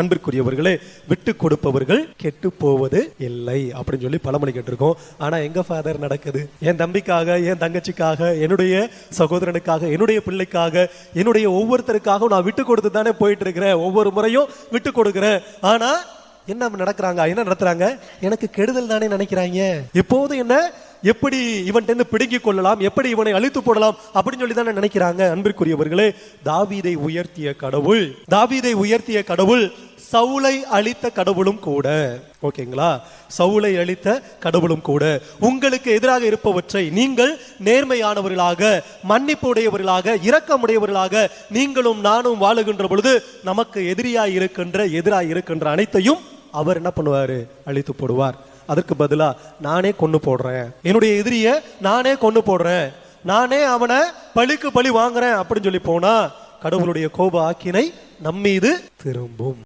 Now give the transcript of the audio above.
அன்பிற்குரியவர்களே, விட்டு கொடுப்பவர்கள் கெட்டு போவது இல்லை அப்படின்னு சொல்லி பழமொழி கேட்டிருக்கோம். ஆனா எங்க ஃபாதர் நடக்குது? என் தம்பிக்காக, என் தங்கச்சிக்காக, என்னுடைய சகோதரனுக்காக, என்னுடைய பிள்ளைக்காக, என்னுடைய ஒவ்வொருத்தருக்காக நான் விட்டு கொடுத்து தானே போயிட்டு இருக்கிறேன். ஒவ்வொரு முறையும் விட்டு கொடுக்கிறேன். ஆனா என்ன நடத்துறாங்க? எனக்கு கெடுதல் தானே நினைக்கிறாங்க. எப்போது என்ன எப்படி இவன்கிட்ட பிடுங்கிக் கொள்ளலாம், எப்படி இவனை அழித்து போடலாம் அப்படின்னு சொல்லி தானே நினைக்கிறாங்க. அன்பிற்குரியவர்களே, தாவீதை உயர்த்திய கடவுள் சவுலை அழித்த கடவுளும் கூட. ஓகேங்களா? சவுலை அழித்த கடவுளும் கூட. உங்களுக்கு எதிராக இருப்பவற்றை நீங்கள் நேர்மையானவர்களாக, மன்னிப்பு உடையவர்களாக, இரக்கமுடையவர்களாக நீங்களும் நானும் வாழுகின்ற பொழுது நமக்கு எதிராய் இருக்கின்ற அனைத்தையும் அவர் என்ன பண்ணுவாரு? அழித்து போடுவார். அதற்கு பதிலா நானே கொண்டு போடுறேன், என்னுடைய எதிரிய நானே கொண்டு போடுறேன், நானே அவனை பழிக்கு பழி வாங்குறேன் அப்படின்னு சொல்லி போனா கடவுளுடைய கோப ஆக்கினை நம்மீது திரும்பும்.